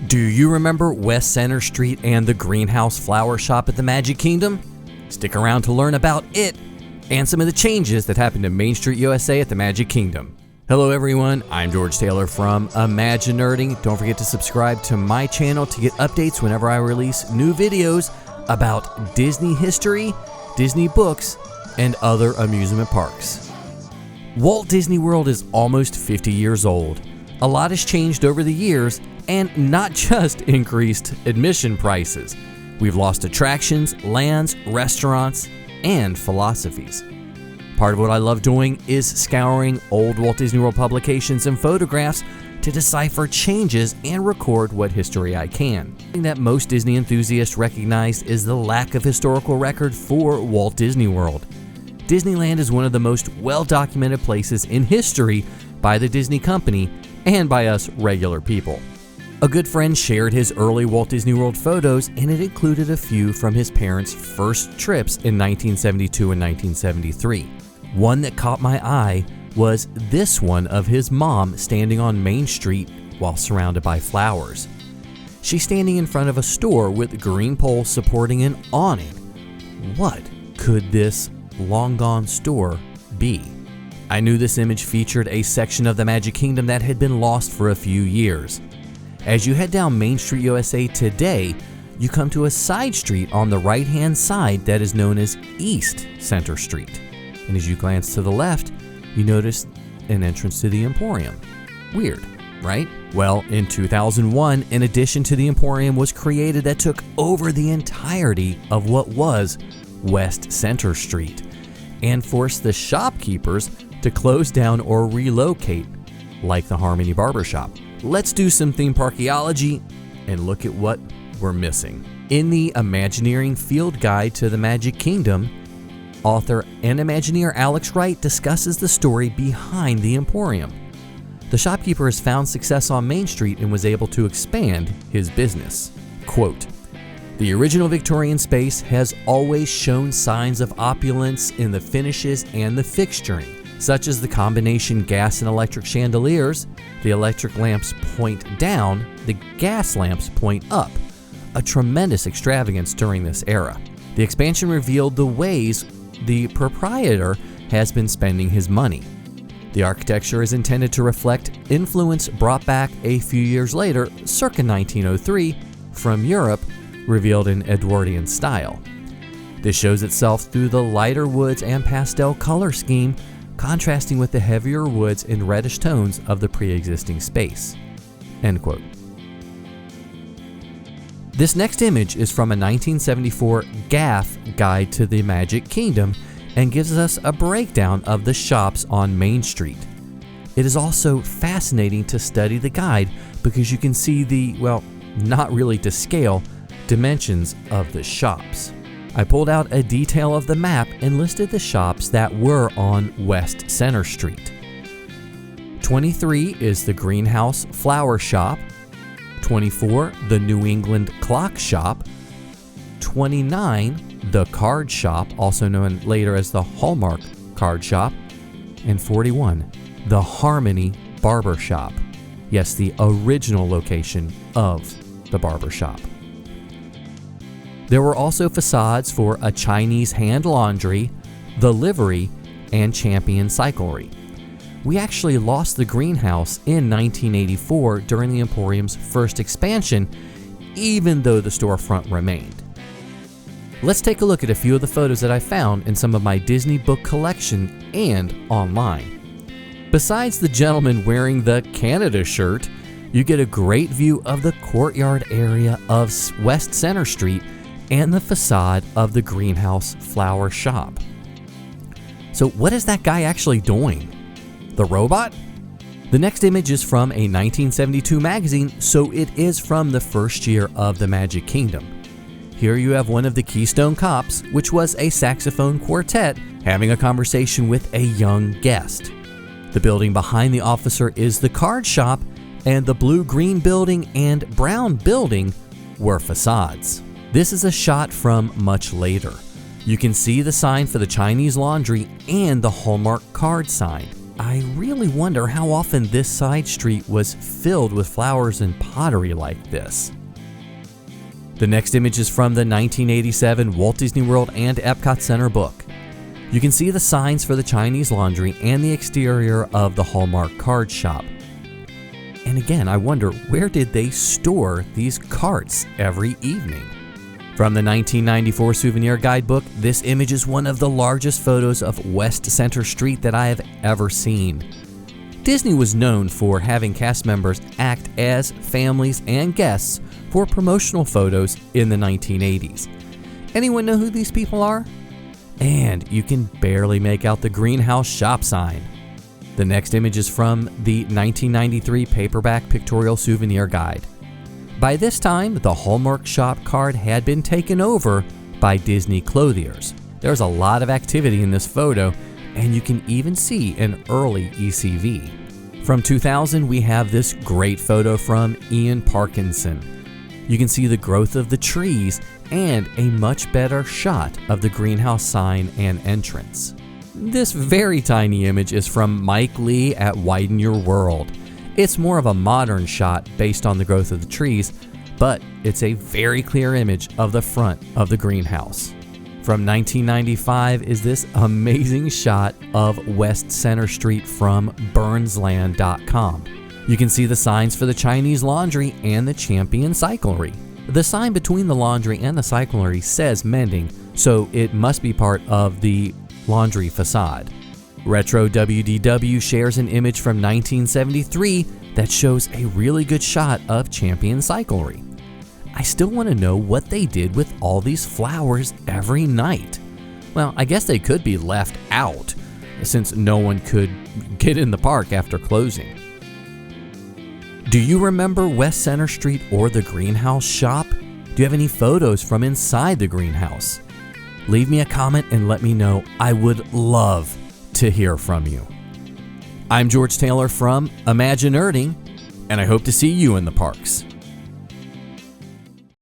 Do you remember West Center Street and the greenhouse flower shop at the Magic Kingdom? Stick around to learn about it and some of the changes that happened to Main Street USA at the Magic Kingdom. Hello everyone, I'm George Taylor from ImagiNERDing. Don't forget to subscribe to my channel to get updates whenever I release new videos about Disney history, Disney books, and other amusement parks. Walt Disney World is almost 50 years old. A lot has changed over the years, and not just increased admission prices. We've lost attractions, lands, restaurants, and philosophies. Part of what I love doing is scouring old Walt Disney World publications and photographs to decipher changes and record what history I can. Something that most Disney enthusiasts recognize is the lack of historical record for Walt Disney World. Disneyland is one of the most well-documented places in history by the Disney company and by us regular people. A good friend shared his early Walt Disney World photos, and it included a few from his parents' first trips in 1972 and 1973. One that caught my eye was this one of his mom standing on Main Street while surrounded by flowers. She's standing in front of a store with green poles supporting an awning. What could this long-gone store be? I knew this image featured a section of the Magic Kingdom that had been lost for a few years. As you head down Main Street USA today, you come to a side street on the right-hand side that is known as East Center Street. And as you glance to the left, you notice an entrance to the Emporium. Weird, right? Well, in 2001, an addition to the Emporium was created that took over the entirety of what was West Center Street and forced the shopkeepers to close down or relocate, like the Harmony Barbershop. Let's do some theme parkology and look at what we're missing. In the Imagineering Field Guide to the Magic Kingdom, author and Imagineer Alex Wright discusses the story behind the Emporium. The shopkeeper has found success on Main Street and was able to expand his business. Quote, "The original Victorian space has always shown signs of opulence in the finishes and the fixturing, such as the combination gas and electric chandeliers. The electric lamps point down, the gas lamps point up, a tremendous extravagance during this era. The expansion revealed the ways the proprietor has been spending his money. The architecture is intended to reflect influence brought back a few years later, circa 1903, from Europe, revealed in Edwardian style. This shows itself through the lighter woods and pastel color scheme, contrasting with the heavier woods and reddish tones of the pre-existing space." End quote. This next image is from a 1974 Gaff Guide to the Magic Kingdom and gives us a breakdown of the shops on Main Street. It is also fascinating to study the guide because you can see the, well, not really to scale, dimensions of the shops. I pulled out a detail of the map and listed the shops that were on West Center Street. 23 is the Greenhouse Flower Shop, 24, the New England Clock Shop, 29, the Card Shop, also known later as the Hallmark Card Shop, and 41, the Harmony Barber Shop. Yes, the original location of the barber shop. There were also facades for a Chinese hand laundry, the livery, and Champion Cyclery. We actually lost the greenhouse in 1984 during the Emporium's first expansion, even though the storefront remained. Let's take a look at a few of the photos that I found in some of my Disney book collection and online. Besides the gentleman wearing the Canada shirt, you get a great view of the courtyard area of West Center Street and the facade of the Greenhouse Flower Shop. So what is that guy actually doing? The robot? The next image is from a 1972 magazine, so it is from the first year of the Magic Kingdom. Here you have one of the Keystone Cops, which was a saxophone quartet, having a conversation with a young guest. The building behind the officer is the card shop, and the blue-green building and brown building were facades. This is a shot from much later. You can see the sign for the Chinese laundry and the Hallmark card sign. I really wonder how often this side street was filled with flowers and pottery like this. The next image is from the 1987 Walt Disney World and Epcot Center book. You can see the signs for the Chinese laundry and the exterior of the Hallmark card shop. And again, I wonder, where did they store these carts every evening? From the 1994 Souvenir Guidebook, this image is one of the largest photos of West Center Street that I have ever seen. Disney was known for having cast members act as families and guests for promotional photos in the 1980s. Anyone know who these people are? And you can barely make out the greenhouse shop sign. The next image is from the 1993 paperback pictorial souvenir guide. By this time, the Hallmark shop card had been taken over by Disney clothiers. There's a lot of activity in this photo, and you can even see an early ECV. From 2000, we have this great photo from Ian Parkinson. You can see the growth of the trees and a much better shot of the greenhouse sign and entrance. This very tiny image is from Mike Lee at Widen Your World. It's more of a modern shot based on the growth of the trees, but it's a very clear image of the front of the greenhouse. From 1995 is this amazing shot of West Center Street from burnsland.com. You can see the signs for the Chinese laundry and the Champion Cyclery. The sign between the laundry and the cyclery says mending, so it must be part of the laundry facade. Retro WDW shares an image from 1973 that shows a really good shot of Champion Cyclery. I still want to know what they did with all these flowers every night. Well, I guess they could be left out, since no one could get in the park after closing. Do you remember West Center Street or the greenhouse shop? Do you have any photos from inside the greenhouse? Leave me a comment and let me know. I would love to hear from you. I'm George Taylor from ImagiNERDing, and I hope to see you in the parks.